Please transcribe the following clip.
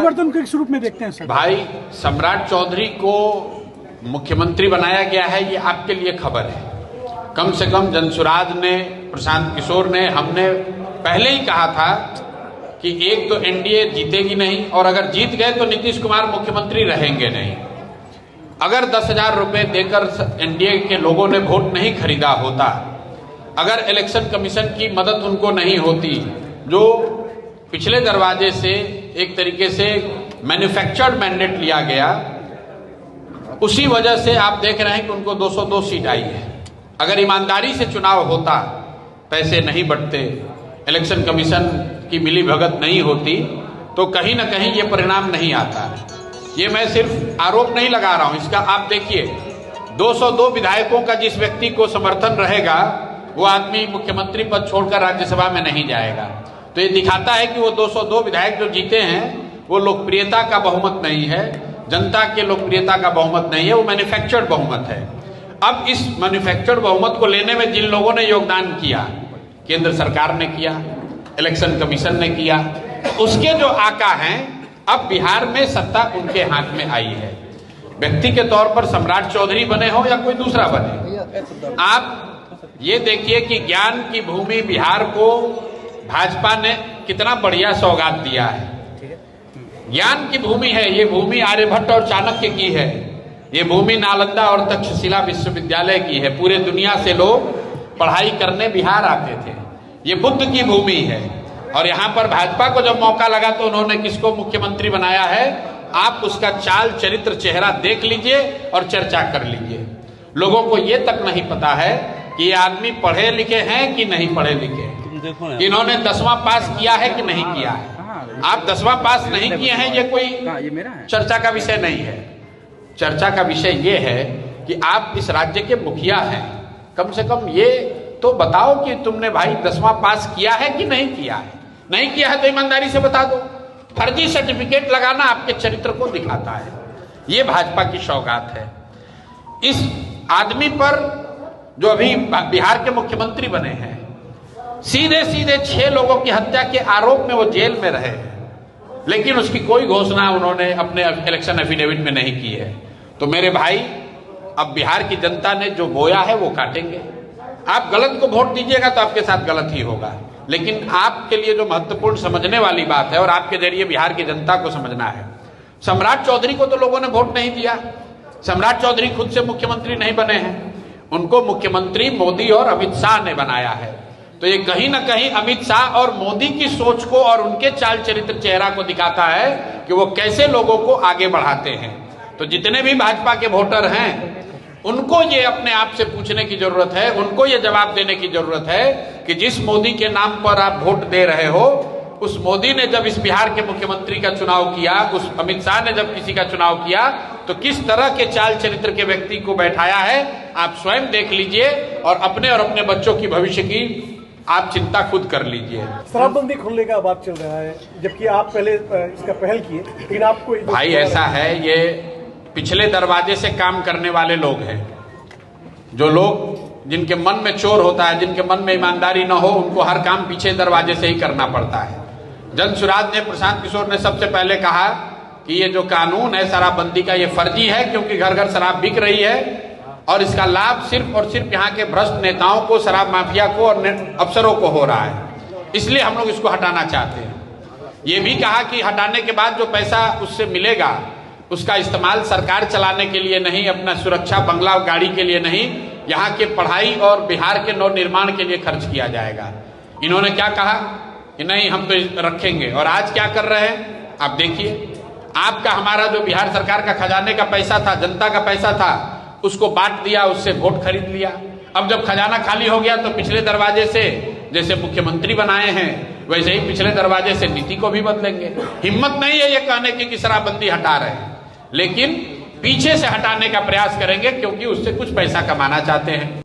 परिवर्तन किस रूप में देखते हैं सर? भाई, सम्राट चौधरी को मुख्यमंत्री बनाया गया है, ये आपके लिए खबर है। कम से कम जनसुराज ने, प्रशांत किशोर ने, हमने पहले ही कहा था कि एक तो एनडीए जीतेगी नहीं, और अगर जीत गए तो नीतीश कुमार मुख्यमंत्री रहेंगे नहीं। अगर 10,000 रुपए देकर एनडीए के लोगों ने वोट नहीं खरीदा होता, अगर इलेक्शन कमीशन की मदद उनको नहीं होती, जो पिछले दरवाजे से एक तरीके से मैन्युफैक्चर्ड मैंडेट लिया गया, उसी वजह से आप देख रहे हैं कि उनको 202 सीट आई है। अगर ईमानदारी से चुनाव होता, पैसे नहीं बंटते, इलेक्शन कमीशन की मिली भगत नहीं होती, तो कहीं ना कहीं ये परिणाम नहीं आता। ये मैं सिर्फ आरोप नहीं लगा रहा हूं, इसका आप देखिए 202 विधायकों का जिस व्यक्ति को समर्थन रहेगा, वो आदमी मुख्यमंत्री पद छोड़कर राज्यसभा में नहीं जाएगा। तो ये दिखाता है कि वो 202 विधायक जो जीते हैं, वो लोकप्रियता का बहुमत नहीं है, जनता के लोकप्रियता का बहुमत नहीं है, वो मैन्युफैक्चर्ड बहुमत है। अब इस मैन्युफैक्चर्ड बहुमत को लेने में जिन लोगों ने योगदान किया, केंद्र सरकार ने किया, इलेक्शन कमीशन ने किया, उसके जो आका हैं, अब बिहार में सत्ता उनके हाथ में आई है। व्यक्ति के तौर पर सम्राट चौधरी बने हो या कोई दूसरा बने, आप ये देखिए कि ज्ञान की भूमि बिहार को भाजपा ने कितना बढ़िया सौगात दिया है। ज्ञान की भूमि है ये, भूमि आर्यभट्ट और चाणक्य की है, ये भूमि नालंदा और तक्षशिला विश्वविद्यालय की है। पूरे दुनिया से लोग पढ़ाई करने बिहार आते थे। ये बुद्ध की भूमि है, और यहाँ पर भाजपा को जब मौका लगा तो उन्होंने किसको मुख्यमंत्री बनाया है, आप उसका चाल चरित्र चेहरा देख लीजिए और चर्चा कर लीजिए। लोगों को ये तक नहीं पता है कि ये आदमी पढ़े लिखे हैं कि नहीं पढ़े लिखे, इन्होंने 10वां पास किया है कि नहीं किया है। आप 10वां पास नहीं किए हैं, ये कोई चर्चा का विषय नहीं है। चर्चा का विषय ये है कि आप इस राज्य के मुखिया हैं, कम से कम ये तो बताओ कि तुमने भाई 10वां पास किया है कि नहीं किया है। नहीं किया है तो ईमानदारी से बता दो। फर्जी सर्टिफिकेट लगाना आपके चरित्र को दिखाता है। ये भाजपा की सौगात है। इस आदमी पर जो अभी बिहार के मुख्यमंत्री बने हैं, सीधे सीधे 6 लोगों की हत्या के आरोप में वो जेल में रहे हैं, लेकिन उसकी कोई घोषणा उन्होंने अपने इलेक्शन एफिडेविट में नहीं की है। तो मेरे भाई, अब बिहार की जनता ने जो बोया है वो काटेंगे। आप गलत को वोट दीजिएगा तो आपके साथ गलत ही होगा, लेकिन आपके लिए जो महत्वपूर्ण समझने वाली बात है, और आपके जरिए बिहार की जनता को समझना है, सम्राट चौधरी को तो लोगों ने वोट नहीं दिया। सम्राट चौधरी खुद से मुख्यमंत्री नहीं बने हैं, उनको मुख्यमंत्री मोदी और अमित शाह ने बनाया है। तो ये कहीं ना कहीं अमित शाह और मोदी की सोच को और उनके चाल चरित्र चेहरा को दिखाता है कि वो कैसे लोगों को आगे बढ़ाते हैं। तो जितने भी भाजपा के वोटर हैं, उनको ये अपने आप से पूछने की जरूरत है, उनको ये जवाब देने की जरूरत है कि जिस मोदी के नाम पर आप वोट दे रहे हो, उस मोदी ने जब इस बिहार के मुख्यमंत्री का चुनाव किया, उस अमित शाह ने जब किसी का चुनाव किया, तो किस तरह के चाल चरित्र के व्यक्ति को बैठाया है, आप स्वयं देख लीजिए और अपने बच्चों की भविष्य की आप चिंता खुद कर लीजिए। शराबबंदी खोलने का बात चल रहा है, जबकि आप पहले इसका पहल किए, लेकिन आपको भाई ऐसा है, ये पिछले दरवाजे से काम करने वाले लोग हैं। जो लोग जिनके मन में चोर होता है, जिनके मन में ईमानदारी न हो, उनको हर काम पीछे दरवाजे से ही करना पड़ता है। जनसुराज ने, प्रशांत किशोर ने सबसे पहले कहा कि ये जो कानून है शराबबंदी का, ये फर्जी है, क्योंकि घर घर शराब बिक रही है और इसका लाभ सिर्फ और सिर्फ यहाँ के भ्रष्ट नेताओं को, शराब माफिया को और अफसरों को हो रहा है। इसलिए हम लोग इसको हटाना चाहते हैं। ये भी कहा कि हटाने के बाद जो पैसा उससे मिलेगा, उसका इस्तेमाल सरकार चलाने के लिए नहीं, अपना सुरक्षा बंगला गाड़ी के लिए नहीं, यहाँ के पढ़ाई और बिहार के नव निर्माण के लिए खर्च किया जाएगा। इन्होंने क्या कहा कि नहीं हम तो रखेंगे, और आज क्या कर रहे हैं आप देखिए। आपका हमारा जो बिहार सरकार का खजाने का पैसा था, जनता का पैसा था, उसको बांट दिया, उससे वोट खरीद लिया। अब जब खजाना खाली हो गया तो पिछले दरवाजे से जैसे मुख्यमंत्री बनाए हैं, वैसे ही पिछले दरवाजे से नीति को भी बदलेंगे। हिम्मत नहीं है ये कहने की कि शराबबंदी हटा रहे हैं, लेकिन पीछे से हटाने का प्रयास करेंगे, क्योंकि उससे कुछ पैसा कमाना चाहते हैं।